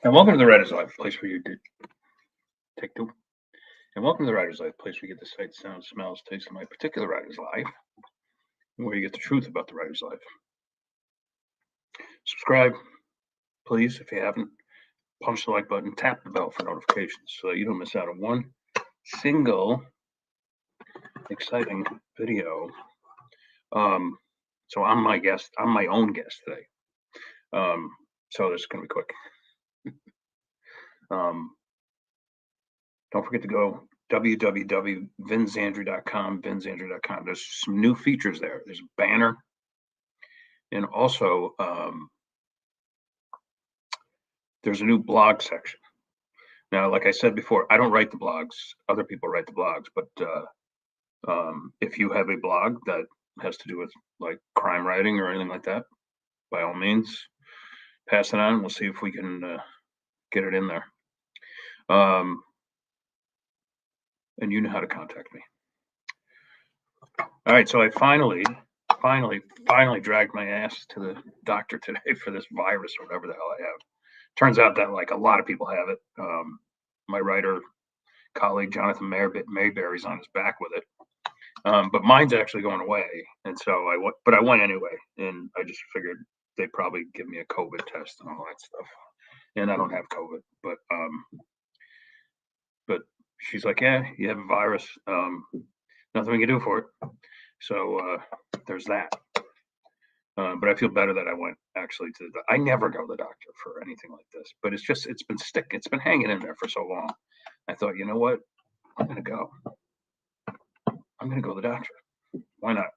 And welcome to the Writer's Life, place where you did take two. And welcome to the Writer's Life, place where you get the sights, sounds, smells, tastes of my particular writer's life, and where you get the truth about the writer's life. Subscribe, please, if you haven't. Punch the like button, tap the bell for notifications so that you don't miss out on one single exciting video. So I'm my own guest today. So this is gonna be quick. Don't forget to go www.vinzandri.com, vinzandri.com. There's some new features there. There's a banner, and also there's a new blog section. Now, like I said before, I don't write the blogs. Other people write the blogs. But if you have a blog that has to do with like crime writing or anything like that, by all means, pass it on. We'll see if we can get it in there. And you know how to contact me. All right, so I finally dragged my ass to the doctor today for this virus or whatever the hell I have. Turns out that like a lot of people have it. My writer colleague Jonathan Mayberry's on his back with it, but mine's actually going away, and so I went anyway, and I just figured they'd probably give me a COVID test and all that stuff, and I don't have COVID, but she's like, yeah, you have a virus, nothing we can do for it, so there's that. But I feel better that I went actually to I never go to the doctor for anything like this, but it's been hanging in there for so long. I thought, you know what? I'm gonna go to the doctor. Why not?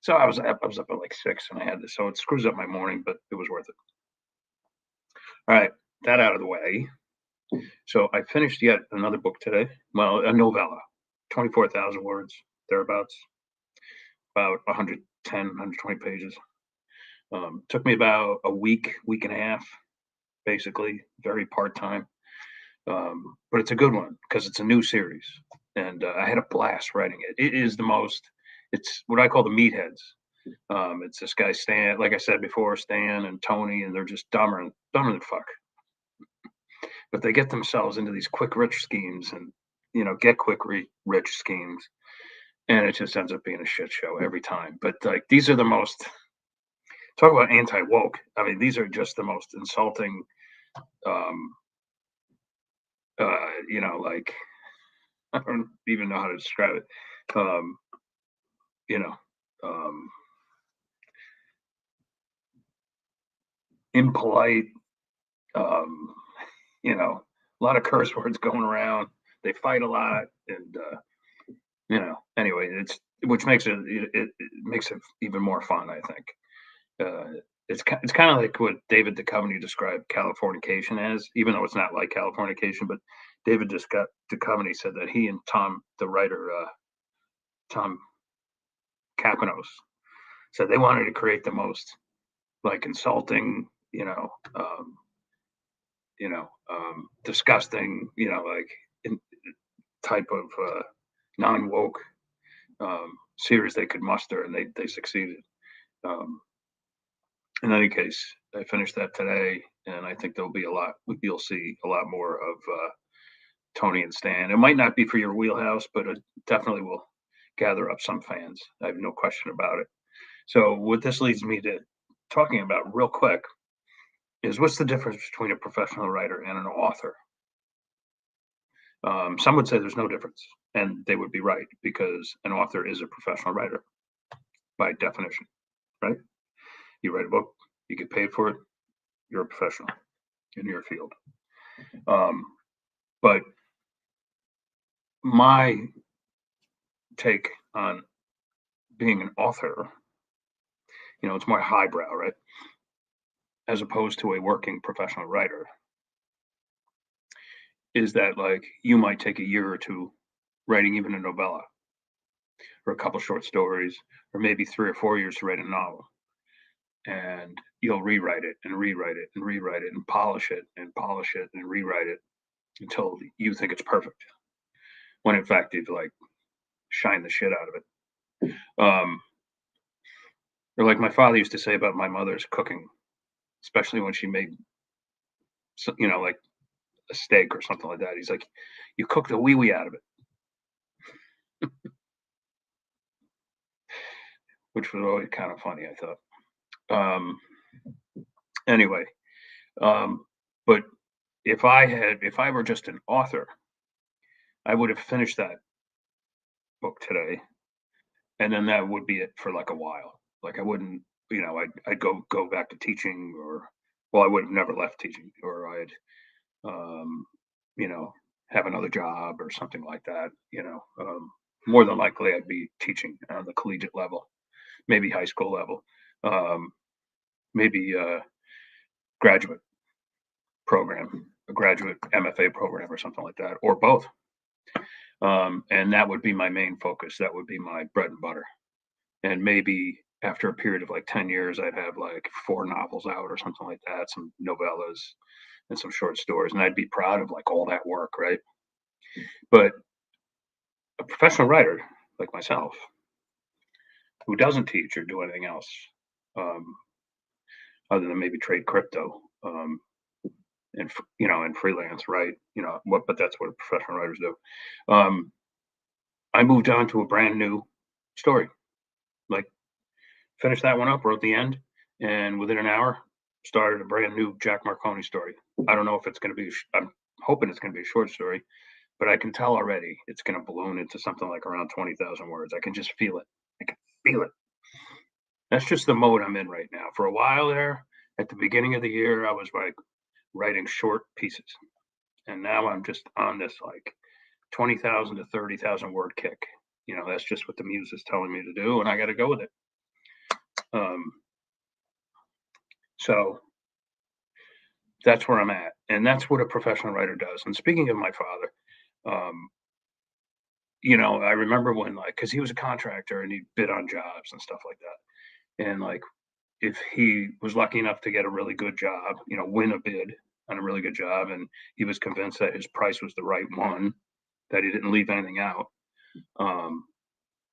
So I was up at like 6 and I had this, so it screws up my morning, but it was worth it. All right, that out of the way. So I finished yet another book today. Well, a novella, 24,000 words, thereabouts, about 110, 120 pages. Took me about a week and a half, basically, very part-time. But it's a good one because it's a new series, and I had a blast writing it. It's what I call the meatheads. It's this guy Stan, like I said before, Stan and Tony, and they're just dumber than fuck. But they get themselves into these quick rich schemes, and get quick rich schemes, and it just ends up being a shit show every time. But like these are the most talk about anti-woke. I mean, these are just the most insulting. Like I don't even know how to describe it. Impolite, a lot of curse words going around. They fight a lot, and anyway, which makes it makes it even more fun, I think. It's kind of like what David Duchovny described Californication as, even though it's not like Californication. But David Duchovny said that he and the writer, Tom Capanos, said they wanted to create the most like insulting, disgusting, like type of non-woke series they could muster, and they succeeded. In any case, I finished that today, and I think you'll see a lot more of Tony and Stan. It might not be for your wheelhouse, but it definitely will gather up some fans. I have no question about it. So what this leads me to talking about real quick is what's the difference between a professional writer and an author? Some would say there's no difference, and they would be right, because an author is a professional writer by definition, right? You write a book, you get paid for it, you're a professional in your field. But my take on being an author, it's more highbrow, right? As opposed to a working professional writer, is that like you might take a year or two writing even a novella or a couple short stories, or maybe 3 or 4 years to write a novel. And you'll rewrite it and rewrite it and rewrite it and polish it and polish it and rewrite it until you think it's perfect, when in fact you've like shine the shit out of it. Or like my father used to say about my mother's cooking, especially when she made so, like a steak or something like that. He's like, you cook the wee wee out of it, which was always kind of funny, I thought. Um, anyway, um, but if I were just an author, I would have finished that book today, and then that would be it for like a while. Like I wouldn't, I'd go back to teaching, or well, I would have never left teaching, or I'd um, you know, have another job or something like that. More than likely I'd be teaching on the collegiate level, maybe high school level, um, maybe graduate program, a graduate MFA program or something like that, or both. And that would be my main focus. That would be my bread and butter. And maybe after a period of like 10 years, I'd have like 4 novels out or something like that, some novellas and some short stories. And I'd be proud of like all that work, right? But a professional writer like myself, who doesn't teach or do anything else, um, other than maybe trade crypto, and freelance, right? But that's what professional writers do. Um, I moved on to a brand new story. Like, finished that one up, wrote the end, and within an hour, started a brand new Jack Marconi story. I don't know if it's going to be. I'm hoping it's going to be a short story, but I can tell already it's going to balloon into something like around 20,000 words. I can just feel it. I can feel it. That's just the mode I'm in right now. For a while there, at the beginning of the year, I was like writing short pieces, and now I'm just on this like 20,000 to 30,000 word kick. That's just what the muse is telling me to do, and I got to go with it. Um, so that's where I'm at, and that's what a professional writer does. And speaking of my father, um, I remember when, like, because he was a contractor and he bid on jobs and stuff like that, and like if he was lucky enough to get a really good job, win a bid on a really good job, and he was convinced that his price was the right one, that he didn't leave anything out. Um,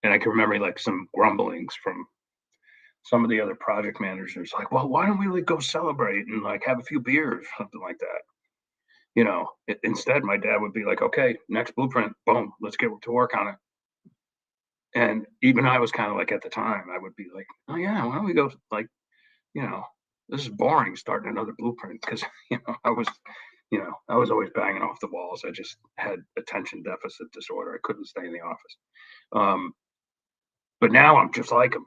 and I can remember like some grumblings from some of the other project managers, like, well, why don't we like go celebrate and like have a few beers, something like that. Instead, my dad would be like, okay, next blueprint, boom, let's get to work on it. And even I was kind of like, at the time, I would be like, oh yeah, why don't we go, like, you know, this is boring starting another blueprint, because I was always banging off the walls. I just had attention deficit disorder. I couldn't stay in the office. Um, but now I'm just like him,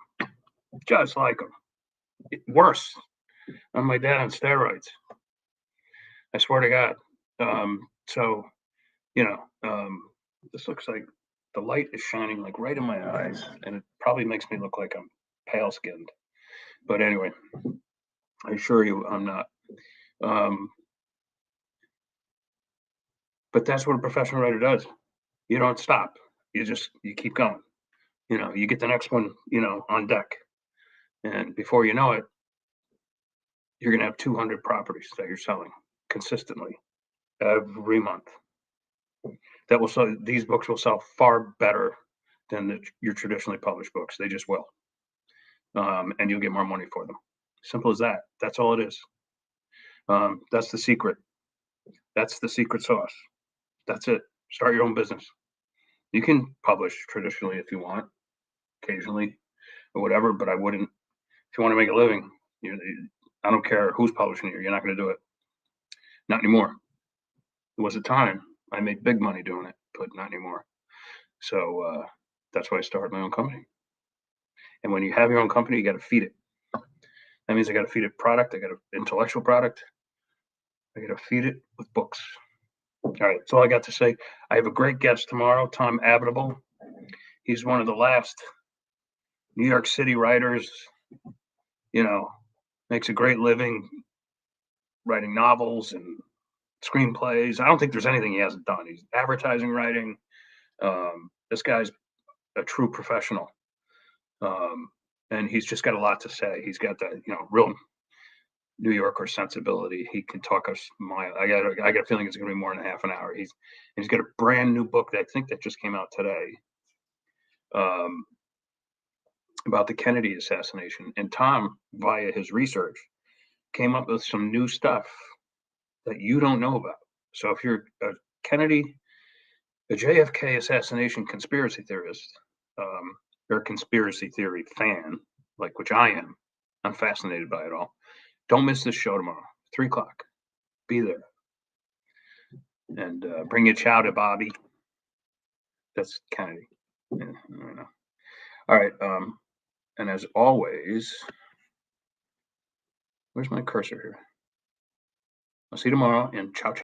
worse. I'm my dad on steroids. I swear to God. So you know, this looks like the light is shining like right in my eyes, and it probably makes me look like I'm pale skinned. But anyway, I assure you, I'm not. Um, but that's what a professional writer does. You don't stop. You keep going. You get the next one, on deck, and before you know it, you're gonna have 200 properties that you're selling consistently every month. That will sell. These books will sell far better than your traditionally published books. They just will, and you'll get more money for them. Simple as that. That's all it is. That's the secret. That's the secret sauce. That's it. Start your own business. You can publish traditionally if you want, occasionally or whatever, but I wouldn't. If you want to make a living, I don't care who's publishing you. You're not going to do it. Not anymore. There was a time I made big money doing it, but not anymore. So that's why I started my own company. And when you have your own company, you got to feed it. That means I got to feed it product. I got an intellectual product. I got to feed it with books. All right, that's all I got to say. I have a great guest tomorrow, Tom Abitable. He's one of the last New York City writers, makes a great living writing novels and screenplays. I don't think there's anything he hasn't done. He's advertising writing. This guy's a true professional. And he's just got a lot to say. He's got that, real New Yorker sensibility. He can talk us mile. I got a feeling it's going to be more than half an hour. He's got a brand new book that I think that just came out today, about the Kennedy assassination. And Tom, via his research, came up with some new stuff that you don't know about. So if you're a JFK assassination conspiracy theorist, or a conspiracy theory fan, like which I am, I'm fascinated by it all. Don't miss this show tomorrow, 3 o'clock. Be there. And bring your chow to Bobby. That's Kennedy. Yeah, I don't know. All right. And as always, where's my cursor here? I'll see you tomorrow, and ciao, ciao.